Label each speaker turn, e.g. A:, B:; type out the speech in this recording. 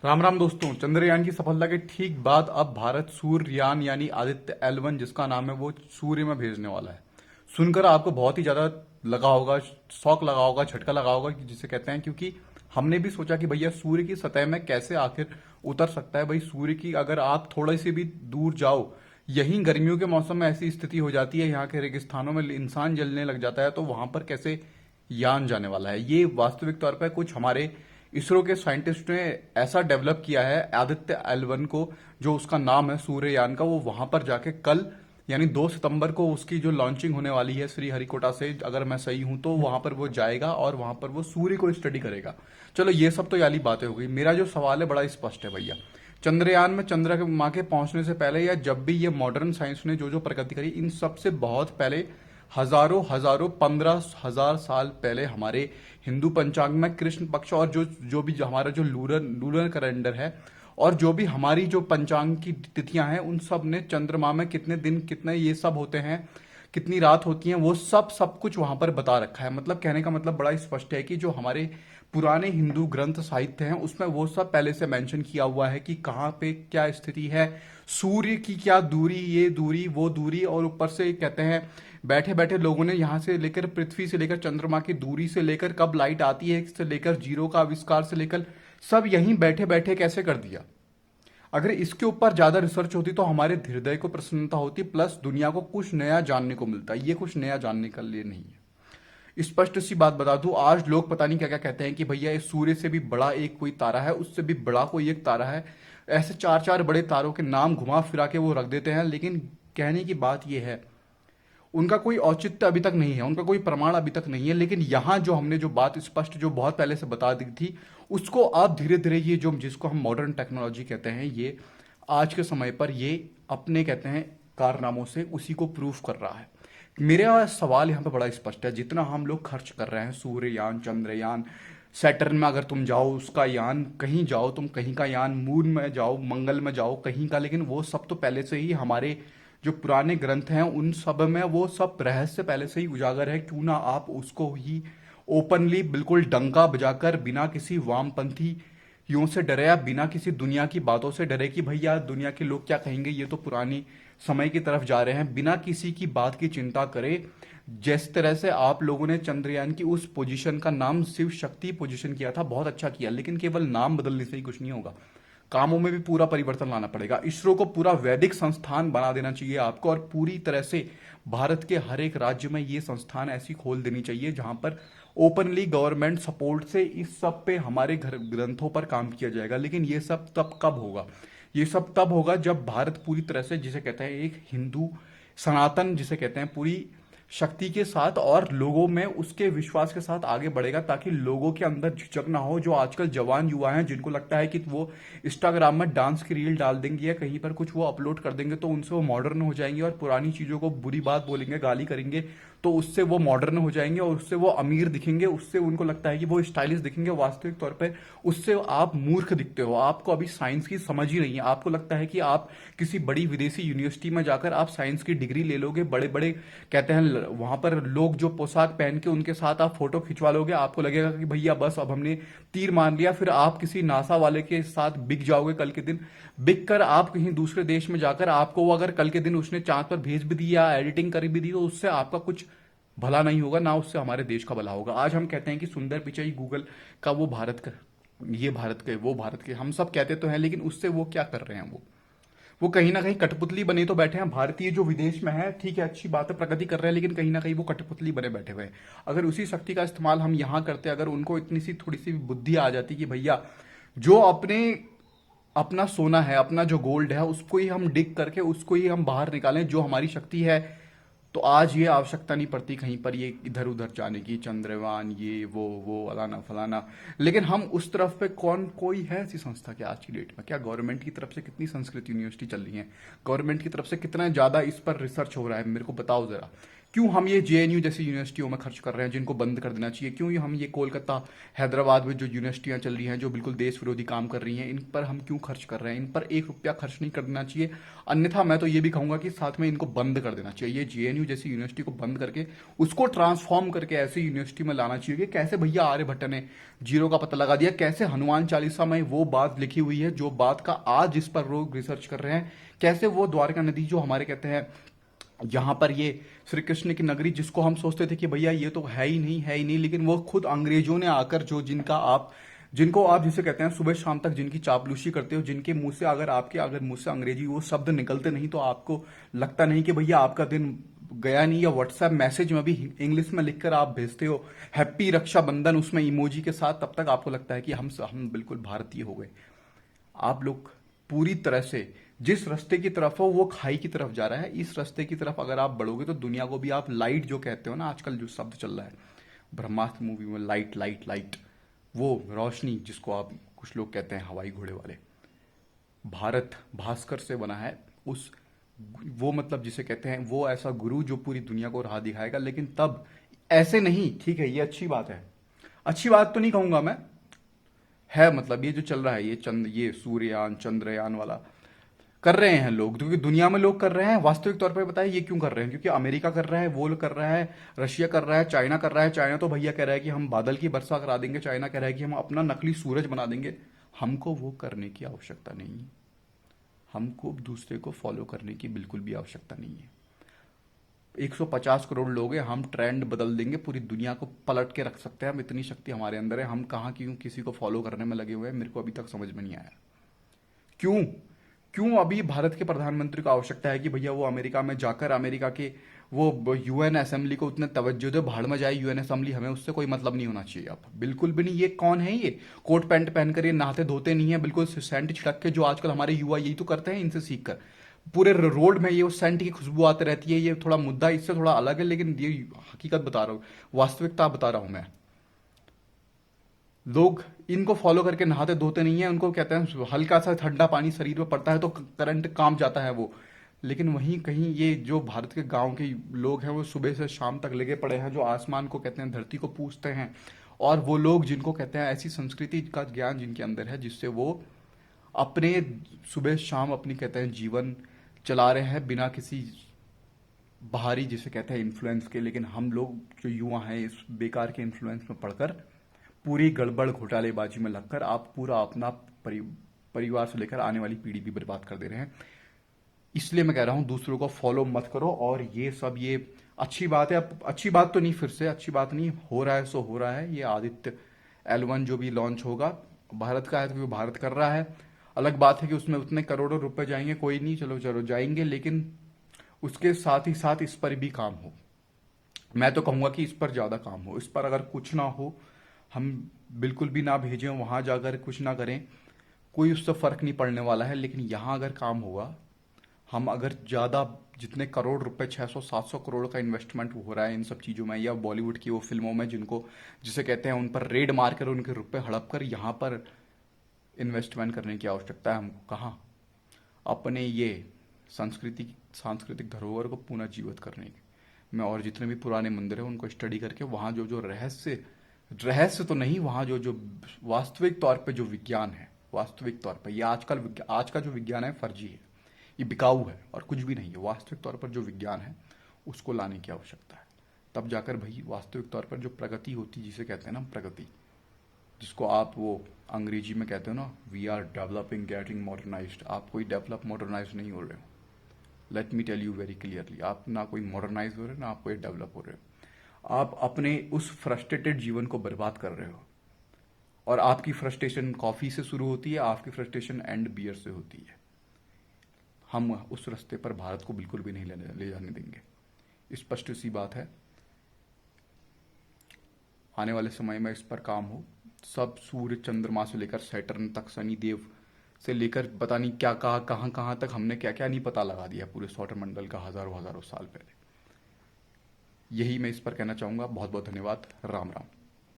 A: राम राम दोस्तों। चंद्रयान की सफलता के ठीक बाद अब भारत सूर्ययान यानी आदित्य L1 जिसका नाम है वो सूर्य में भेजने वाला है। सुनकर आपको बहुत ही ज्यादा लगा होगा, शौक लगा होगा, झटका लगा होगा कि जिसे कहते हैं, क्योंकि हमने भी सोचा कि भैया सूर्य की सतह में कैसे आखिर उतर सकता है। भाई सूर्य की अगर आप थोड़े से भी दूर जाओ, यहीं गर्मियों के मौसम में ऐसी स्थिति हो जाती है, यहाँ के रेगिस्तानों में इंसान जलने लग जाता है, तो वहां पर कैसे यान जाने वाला है। ये वास्तविक तौर पर कुछ हमारे इसरो के साइंटिस्ट ने ऐसा डेवलप किया है आदित्य L1 को, जो उसका नाम है सूर्ययान का। वो वहां पर जाके कल यानी 2 सितंबर को उसकी जो लॉन्चिंग होने वाली है श्रीहरिकोटा से, अगर मैं सही हूं तो वहां पर वो जाएगा और वहां पर वो सूर्य को स्टडी करेगा। चलो ये सब तो याली बातें हो गई। मेरा जो सवाल है बड़ा स्पष्ट है भैया। चंद्रयान में चंद्रमा के पहुंचने से पहले या जब भी ये मॉडर्न साइंस ने जो जो प्रगति करी, इन सब से बहुत पहले हजारों हजारों 15,000 साल पहले हमारे हिंदू पंचांग में कृष्ण पक्ष और जो जो भी हमारा जो लूनर लूनर कैलेंडर है और जो भी हमारी जो पंचांग की तिथियां हैं, उन सब ने चंद्रमा में कितने दिन कितने ये सब होते हैं, कितनी रात होती है, वो सब कुछ वहां पर बता रखा है। मतलब कहने का मतलब बड़ा स्पष्ट है कि जो हमारे पुराने हिंदू ग्रंथ साहित्य हैं उसमें वो सब पहले से मेंशन किया हुआ है कि कहाँ पे क्या स्थिति है, सूर्य की क्या दूरी, ये दूरी वो दूरी, और ऊपर से कहते हैं बैठे बैठे लोगों ने यहाँ से लेकर पृथ्वी से लेकर चंद्रमा की दूरी से लेकर कब लाइट आती है से लेकर जीरो का आविष्कार से लेकर सब यहीं बैठे बैठे कैसे कर दिया। अगर इसके ऊपर ज्यादा रिसर्च होती तो हमारे हृदय को प्रसन्नता होती, प्लस दुनिया को कुछ नया जानने को मिलता। ये कुछ नया जानने के लिए नहीं है। स्पष्ट सी बात बता दूं, आज लोग पता नहीं क्या क्या कहते हैं कि भैया इस सूर्य से भी बड़ा एक कोई तारा है, उससे भी बड़ा कोई एक तारा है। ऐसे चार चार बड़े तारों के नाम घुमा फिरा के वो रख देते हैं, लेकिन कहने की बात यह है उनका कोई औचित्य अभी तक नहीं है, उनका कोई प्रमाण अभी तक नहीं है। लेकिन यहां जो हमने जो बात स्पष्ट जो बहुत पहले से बता दी थी, उसको आप धीरे धीरे ये जो जिसको हम मॉडर्न टेक्नोलॉजी कहते हैं, ये आज के समय पर ये अपने कहते हैं कारनामों से उसी को प्रूफ कर रहा है। मेरा सवाल यहाँ पे बड़ा स्पष्ट है, जितना हम लोग खर्च कर रहे हैं सूर्ययान, चंद्रयान, सैटर्न में अगर तुम जाओ उसका यान, कहीं जाओ तुम कहीं का यान, मून में जाओ, मंगल में जाओ कहीं का, लेकिन वो सब तो पहले से ही हमारे जो पुराने ग्रंथ हैं उन सब में वो सब रहस्य पहले से ही उजागर है। क्यों ना आप उसको ही ओपनली बिल्कुल डंका बजाकर बिना किसी वामपंथी यों से डरे या बिना किसी दुनिया की बातों से डरे कि भैया दुनिया के लोग क्या कहेंगे, ये तो पुरानी समय की तरफ जा रहे हैं, बिना किसी की बात की चिंता करे। जिस तरह से आप लोगों ने चंद्रयान की उस पोजीशन का नाम शिव शक्ति पोजीशन किया था, बहुत अच्छा किया, लेकिन केवल नाम बदलने से ही कुछ नहीं होगा, कामों में भी पूरा परिवर्तन लाना पड़ेगा। इसरो को पूरा वैदिक संस्थान बना देना चाहिए आपको, और पूरी तरह से भारत के हर एक राज्य में ये संस्थान ऐसी खोल देनी चाहिए जहां पर ओपनली गवर्नमेंट सपोर्ट से इस सब पे हमारे घर ग्रंथों पर काम किया जाएगा। लेकिन ये सब तब कब होगा? ये सब तब होगा जब भारत पूरी तरह से जिसे कहते हैं एक हिंदू सनातन जिसे कहते हैं पूरी शक्ति के साथ और लोगों में उसके विश्वास के साथ आगे बढ़ेगा, ताकि लोगों के अंदर झिझक ना हो। जो आजकल जवान युवा हैं जिनको लगता है कि वो इंस्टाग्राम में डांस की रील डाल देंगे या कहीं पर कुछ वो अपलोड कर देंगे तो उनसे वो मॉडर्न हो जाएंगे और पुरानी चीजों को बुरी बात बोलेंगे, गाली करेंगे, तो उससे वो मॉडर्न हो जाएंगे और उससे वो अमीर दिखेंगे, उससे उनको लगता है कि वो स्टाइलिश दिखेंगे। वास्तविक तौर पर उससे आप मूर्ख दिखते हो। आपको अभी साइंस की समझ ही नहीं है। आपको लगता है कि आप किसी बड़ी विदेशी यूनिवर्सिटी में जाकर आप साइंस की डिग्री ले लोगे, बड़े बड़े कहते हैं वहां पर लोग जो पोशाक पहन के उनके साथ आप फोटो खिंचवा लोगे, आपको लगेगा कि भैया बस अब हमने तीर मान लिया। फिर आप किसी नासा वाले के साथ बिक जाओगे कल के दिन। बिक कर आप कहीं दूसरे देश में जाकर आपको वो अगर कल के दिन उसने चांद पर भेज भी दिया, एडिटिंग कर भी दी, तो उससे आपका कुछ भला नहीं होगा, ना उससे हमारे देश का भला होगा। आज हम कहते हैं कि सुंदर पिचाई गूगल का वो भारत का, ये भारत के, वो भारत के, हम सब कहते तो हैं, लेकिन उससे वो क्या कर रहे हैं? वो कहीं ना कहीं कठपुतली बने तो बैठे हैं। भारतीय जो विदेश में है, ठीक है, अच्छी बात है, प्रगति कर रहे हैं, लेकिन कहीं ना कहीं वो कठपुतली बने बैठे हुए हैं। अगर उसी शक्ति का इस्तेमाल हम यहाँ करते, अगर उनको इतनी सी थोड़ी सी बुद्धि आ जाती कि भैया जो अपने अपना सोना है, अपना जो गोल्ड है, उसको ही हम डिग करके उसको ही हम बाहर निकालें, जो हमारी शक्ति है, तो आज ये आवश्यकता नहीं पड़ती कहीं पर ये इधर उधर जाने की, चंद्रयान ये वो अलाना फलाना। लेकिन हम उस तरफ पे कौन कोई है ऐसी संस्था क्या आज की डेट में? क्या गवर्नमेंट की तरफ से कितनी संस्कृत यूनिवर्सिटी चल रही है? गवर्नमेंट की तरफ से कितना ज्यादा इस पर रिसर्च हो रहा है? मेरे को बताओ जरा। क्यों हम ये जेएनयू जैसी यूनिवर्सिटियों में खर्च कर रहे हैं जिनको बंद कर देना चाहिए? क्यों हम ये कोलकाता, हैदराबाद में जो यूनिवर्सिटियां चल रही हैं जो बिल्कुल देश विरोधी काम कर रही हैं, इन पर हम क्यों खर्च कर रहे हैं? इन पर 1 रुपया खर्च नहीं कर देना चाहिए। अन्यथा मैं तो ये भी कहूंगा कि साथ में इनको बंद कर देना चाहिए। ये जेएनयू जैसी यूनिवर्सिटी को बंद करके उसको ट्रांसफॉर्म करके ऐसी यूनिवर्सिटी में लाना चाहिए कि कैसे भैया आर्यभट्ट ने जीरो का पता लगा दिया, कैसे हनुमान चालीसा में वो बात लिखी हुई है जो बात का आज इस पर लोग रिसर्च कर रहे हैं, कैसे वो द्वारका नदी जो हमारे कहते हैं यहाँ पर ये श्री कृष्ण की नगरी, जिसको हम सोचते थे कि भैया ये तो है ही नहीं, है ही नहीं, लेकिन वो खुद अंग्रेजों ने आकर जो जिनको आप जिसे कहते हैं सुबह शाम तक जिनकी चापलूसी करते हो, जिनके मुंह से अगर मुंह से अंग्रेजी वो शब्द निकलते नहीं तो आपको लगता नहीं कि भैया आपका दिन गया नहीं, या व्हाट्सएप मैसेज में भी इंग्लिश में लिखकर आप भेजते हो हैप्पी रक्षाबंधन उसमें इमोजी के साथ, तब तक आपको लगता है कि हम बिल्कुल भारतीय हो गए। आप लोग पूरी तरह से जिस रास्ते की तरफ हो वो खाई की तरफ जा रहा है। इस रास्ते की तरफ अगर आप बढ़ोगे तो दुनिया को भी आप लाइट जो कहते हो ना, आजकल जो शब्द चल रहा है ब्रह्मास्त्र मूवी में, लाइट लाइट लाइट, वो रोशनी जिसको आप कुछ लोग कहते हैं हवाई घोड़े वाले, भारत भास्कर से बना है। उस वो मतलब जिसे कहते हैं वो ऐसा गुरु जो पूरी दुनिया को राह दिखाएगा, लेकिन तब ऐसे नहीं। ठीक है, ये अच्छी बात है, अच्छी बात तो नहीं कहूंगा मैं, है मतलब ये जो चल रहा है ये सूर्ययान चंद्रयान वाला कर रहे हैं लोग, क्योंकि दुनिया में लोग कर रहे हैं। वास्तविक तौर पर बताइए ये क्यों कर रहे हैं? क्योंकि अमेरिका कर रहा है, वो कर रहा है, रशिया कर रहा है, चाइना कर रहा है। चाइना तो भैया कह रहा है कि हम बादल की वर्षा करा देंगे, चाइना कह रहा है कि हम अपना नकली सूरज बना देंगे। हमको वो करने की आवश्यकता नहीं है, हमको दूसरे को फॉलो करने की बिल्कुल भी आवश्यकता नहीं है। 150 करोड़ लोग हैं, हम ट्रेंड बदल देंगे, पूरी दुनिया को पलट के रख सकते हैं हम, इतनी शक्ति हमारे अंदर है। हम कहाँ क्यों किसी को फॉलो करने में लगे हुए हैं, मेरे को अभी तक समझ में नहीं आया। क्यों क्यों अभी भारत के प्रधानमंत्री को आवश्यकता है कि भैया वो अमेरिका में जाकर अमेरिका के वो यूएन असेंबली को उतने तवज्जो दे, भाड़ में जाए यूएन असेंबली, हमें उससे कोई मतलब नहीं होना चाहिए। अब बिल्कुल भी नहीं। ये कौन है? ये कोट पैंट पहनकर ये नहाते धोते नहीं है, बिल्कुल सेंट छिड़क के, जो आजकल हमारे युवा यही तो करते हैं, इनसे सीख कर पूरे रोड में ये सेंट की खुशबू आती रहती है। ये थोड़ा मुद्दा इससे थोड़ा अलग है, लेकिन ये हकीकत बता रहा हूँ, वास्तविकता बता रहा हूं मैं। लोग इनको फॉलो करके नहाते धोते नहीं है, उनको कहते हैं हल्का सा ठंडा पानी शरीर में पड़ता है तो करंट काम जाता है वो। लेकिन वहीं कहीं ये जो भारत के गांव के लोग हैं वो सुबह से शाम तक लगे पड़े हैं, जो आसमान को कहते हैं, धरती को पूजते हैं। और वो लोग जिनको कहते हैं ऐसी संस्कृति का ज्ञान जिनके अंदर है, जिससे वो अपने सुबह शाम अपनी कहते हैं जीवन चला रहे हैं बिना किसी बाहरी जिसे कहते हैं इन्फ्लुएंस के। लेकिन हम लोग जो युवा हैं इस बेकार के इन्फ्लुएंस में पड़कर पूरी गड़बड़ घोटालेबाजी में लगकर आप पूरा अपना परिवार से लेकर आने वाली पीढ़ी भी बर्बाद कर दे रहे हैं। इसलिए मैं कह रहा हूं दूसरों को फॉलो मत करो। और ये सब ये अच्छी बात है, अच्छी बात तो नहीं, फिर से अच्छी बात नहीं हो रहा है, सो हो रहा है। ये आदित्य L1 जो भी लॉन्च होगा भारत का है, तो भारत कर रहा है। अलग बात है कि उसमें उतने करोड़ों रुपए जाएंगे, कोई नहीं, चलो चलो जाएंगे, लेकिन उसके साथ ही साथ इस पर भी काम हो। मैं तो कहूंगा कि इस पर ज्यादा काम हो। इस पर अगर कुछ ना हो, हम बिल्कुल भी ना भेजें, वहां जाकर कुछ ना करें, कोई उससे फर्क नहीं पड़ने वाला है। लेकिन यहां अगर काम होगा, हम अगर ज्यादा जितने करोड़ रुपए 600-700 करोड़ का इन्वेस्टमेंट हो रहा है इन सब चीजों में, या बॉलीवुड की वो फिल्मों में जिनको जिसे कहते हैं उन पर रेड मारकर उनके रुपए हड़प कर यहाँ पर इन्वेस्टमेंट करने की आवश्यकता है हमको? कहाँ? अपने ये सांस्कृतिक धरोहर को पुनः जीवित करने में, और जितने भी पुराने मंदिर हैं उनको स्टडी करके वहां जो जो रहस्य तो नहीं, वहां जो जो वास्तविक तौर पे जो विज्ञान है, वास्तविक तौर पे ये आज का जो विज्ञान है फर्जी है, ये बिकाऊ है और कुछ भी नहीं है। वास्तविक तौर पर जो विज्ञान है उसको लाने की आवश्यकता है। तब जाकर भाई वास्तविक तौर पर जो प्रगति होती, जिसे कहते हैं ना प्रगति, जिसको आप वो अंग्रेजी में कहते हो ना, we are developing getting modernized, आप कोई डेवलप मॉडर्नाइज नहीं हो रहे हो। Let me tell you very clearly, आप ना कोई मॉडर्नाइज हो रहे हो, ना आप कोई डेवलप हो रहे हो। आप अपने उस फ्रस्ट्रेटेड जीवन को बर्बाद कर रहे हो। और आपकी फ्रस्ट्रेशन कॉफी से शुरू होती है, आपकी फ्रस्ट्रेशन एंड बियर से होती है। हम उस रास्ते पर भारत को बिल्कुल भी नहीं ले जाने देंगे। स्पष्ट सी बात है। आने वाले समय में इस पर काम हो। सब सूर्य चंद्रमा से लेकर सैटर्न तक, शनि देव से लेकर पता नहीं क्या कहां तक हमने क्या क्या नहीं पता लगा दिया पूरे सौरमंडल का, हजारों हजारों साल पहले। यही मैं इस पर कहना चाहूंगा। बहुत बहुत धन्यवाद। राम राम।